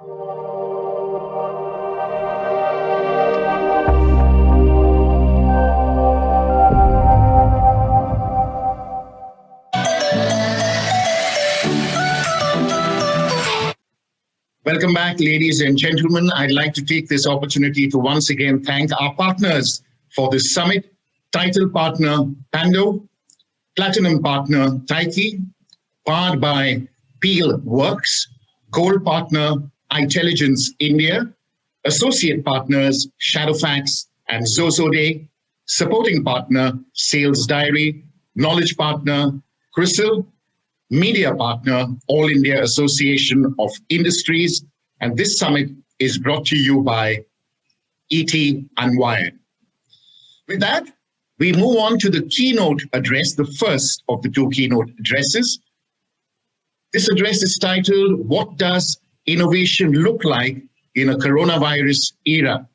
Welcome back, ladies and gentlemen. I'd like to take this opportunity to once again thank our partners for this summit. Title partner, Pando. Platinum partner, Taiki. Powered by Peel Works. Gold partner, Intelligence India. Associate partners, Shadowfax and Zozode. Supporting partner, Sales Diary. Knowledge partner, CRISIL. Media partner, All India Association of Industries, and this summit is brought to you by ET Unwired. With that, we move on to the keynote address, the first of the two keynote addresses. This address is titled, What Does Innovation Look Like in a Coronavirus Era?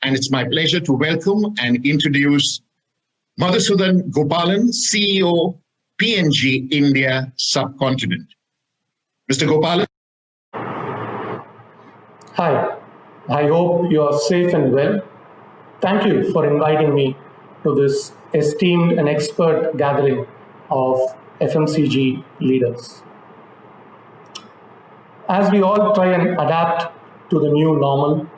And it's my pleasure to welcome and introduce Madhusudan Gopalan, CEO, P&G India Sub-Continent. Mr. Gopalan. Hi, I hope you are safe and well. Thank you for inviting me to this esteemed and expert gathering of FMCG leaders. As we all try and adapt to the new normal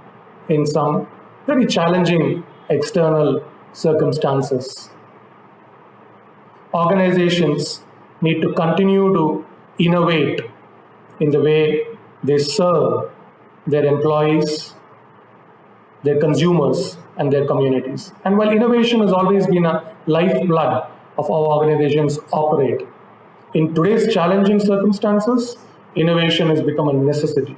in some very challenging external circumstances, organizations need to continue to innovate in the way they serve their employees, their consumers, and their communities. And while innovation has always been a lifeblood of how organizations operate, in today's challenging circumstances, innovation has become a necessity.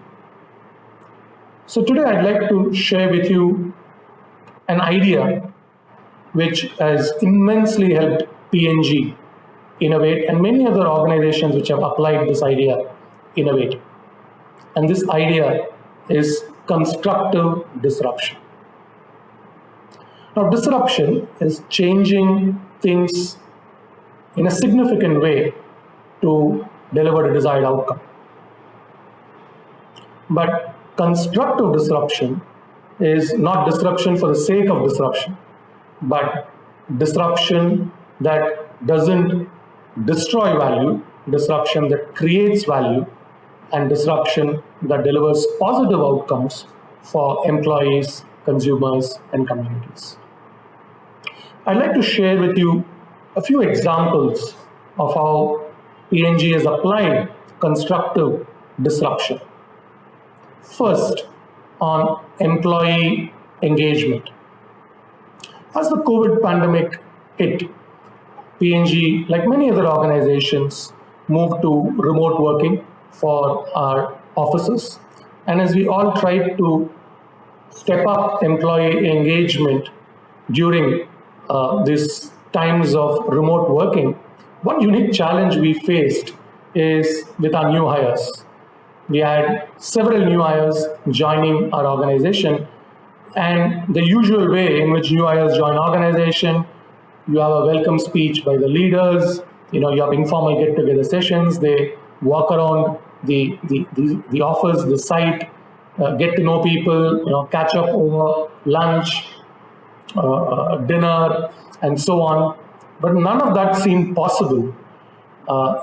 So today I'd like to share with you an idea which has immensely helped P&G innovate, and many other organizations which have applied this idea innovate. And this idea is constructive disruption. Now, disruption is changing things in a significant way to deliver a desired outcome. But constructive disruption is not disruption for the sake of disruption, but disruption that doesn't destroy value, disruption that creates value, and disruption that delivers positive outcomes for employees, consumers, and communities. I'd like to share with you a few examples of how P&G has applied constructive disruption. First, on employee engagement. As the COVID pandemic hit, P&G, like many other organizations, moved to remote working for our offices. And as we all tried to step up employee engagement during these times of remote working, one unique challenge we faced is with our new hires. We had several new hires joining our organization, and the usual way in which new hires join organization, you have a welcome speech by the leaders, you have informal get-together sessions, they walk around the office, the site, get to know people, catch up over lunch, dinner, and so on. But none of that seemed possible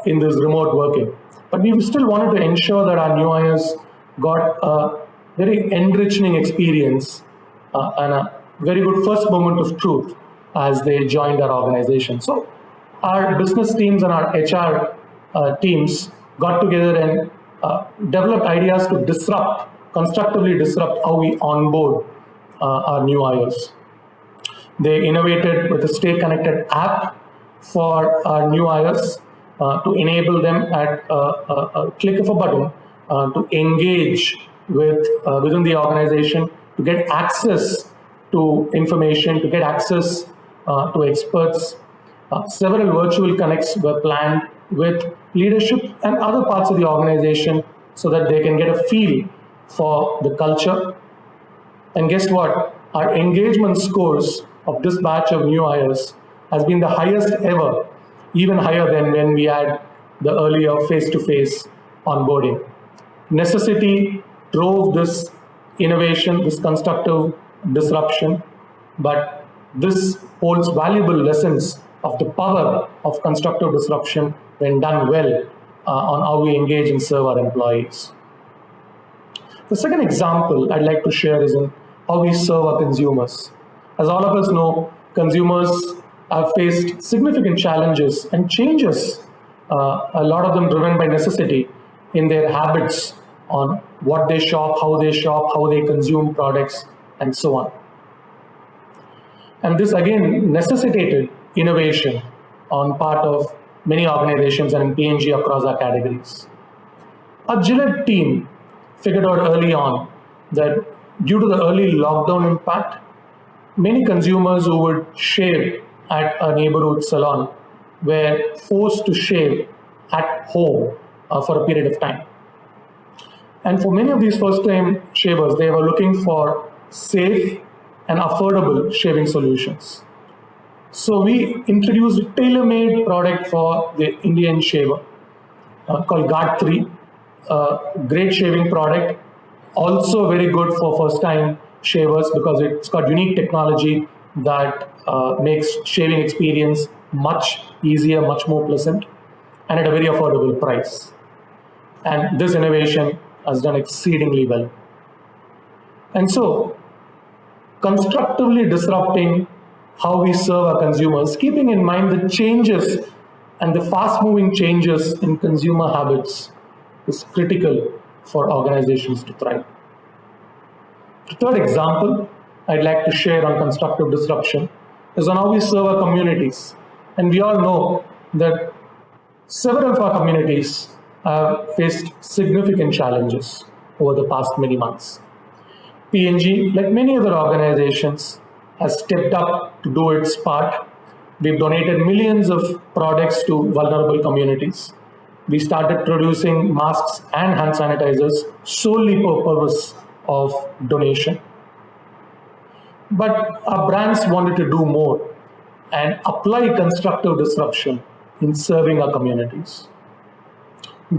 in this remote working. But we still wanted to ensure that our new hires got a very enriching experience and a very good first moment of truth as they joined our organization. So our business teams and our HR teams got together and developed ideas to constructively disrupt how we onboard our new hires. They innovated with a Stay Connected app for our new hires to enable them at a click of a button to engage within the organization, to get access to information, to get access to experts. Several virtual connects were planned with leadership and other parts of the organization so that they can get a feel for the culture. And guess what? Our engagement scores of this batch of new hires has been the highest ever, even higher than when we had the earlier face-to-face onboarding. Necessity drove this innovation, this constructive disruption, but this holds valuable lessons of the power of constructive disruption when done well on how we engage and serve our employees. The second example I'd like to share is in how we serve our consumers. As all of us know, consumers have faced significant challenges and changes, a lot of them driven by necessity, in their habits on what they shop, how they consume products, and so on. And this again necessitated innovation on part of many organizations and in P&G across our categories. Our Gillette team figured out early on that due to the early lockdown impact, many consumers who would shave at a neighborhood salon were forced to shave at home for a period of time. And for many of these first-time shavers, they were looking for safe and affordable shaving solutions. So we introduced a tailor-made product for the Indian shaver called Guard 3, a great shaving product, also very good for first-time shavers because it's got unique technology that makes shaving experience much easier, much more pleasant, and at a very affordable price. And this innovation has done exceedingly well. And so, constructively disrupting how we serve our consumers, keeping in mind the changes and the fast-moving changes in consumer habits is critical for organizations to thrive. The third example I'd like to share on constructive disruption is on how we serve our communities. And we all know that several of our communities have faced significant challenges over the past many months. P&G, like many other organizations, has stepped up to do its part. We've donated millions of products to vulnerable communities. We started producing masks and hand sanitizers solely for purpose of donation. But our brands wanted to do more and apply constructive disruption in serving our communities.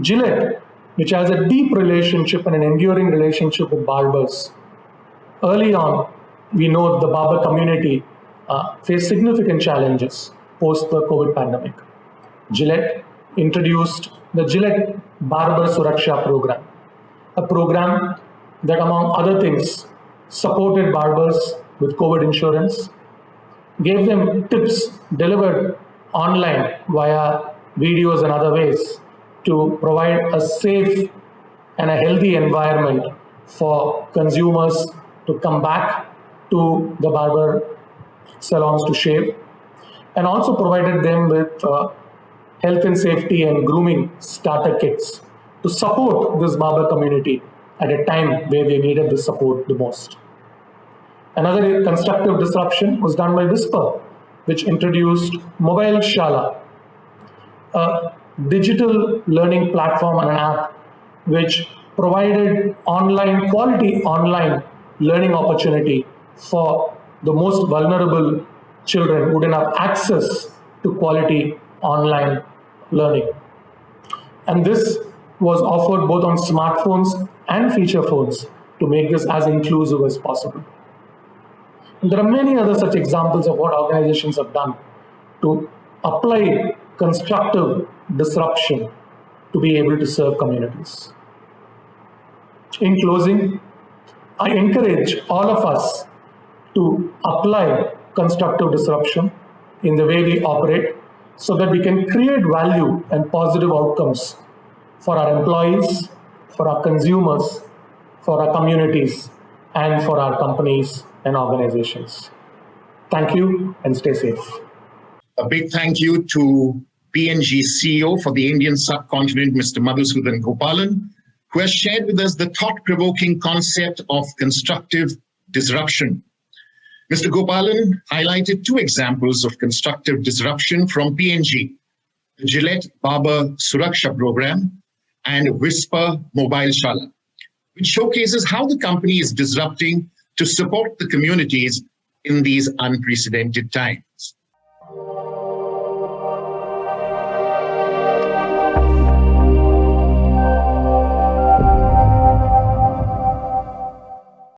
Gillette, which has a deep relationship and an enduring relationship with barbers, early on, we know the barber community faced significant challenges post the COVID pandemic. Gillette introduced the Gillette Barber Suraksha program, a program that, among other things, supported barbers with COVID insurance, gave them tips delivered online via videos and other ways to provide a safe and a healthy environment for consumers to come back to the barber salons to shave, and also provided them with health and safety and grooming starter kits to support this barber community at a time where they needed the support the most. Another constructive disruption was done by Whisper, which introduced Mobile Shala, a digital learning platform and an app which provided quality online learning opportunity for the most vulnerable children who didn't have access to quality online learning. And this was offered both on smartphones and feature phones to make this as inclusive as possible. And there are many other such examples of what organizations have done to apply constructive disruption to be able to serve communities. In closing, I encourage all of us to apply constructive disruption in the way we operate so that we can create value and positive outcomes for our employees, for our consumers, for our communities, and for our companies and organizations. Thank you and stay safe. A big thank you to P&G CEO for the Indian Subcontinent, Mr. Madhusudan Gopalan, who has shared with us the thought-provoking concept of constructive disruption. Mr. Gopalan highlighted two examples of constructive disruption from P&G, the Gillette Barber Suraksha program and Whisper Mobile Shala, which showcases how the company is disrupting to support the communities in these unprecedented times.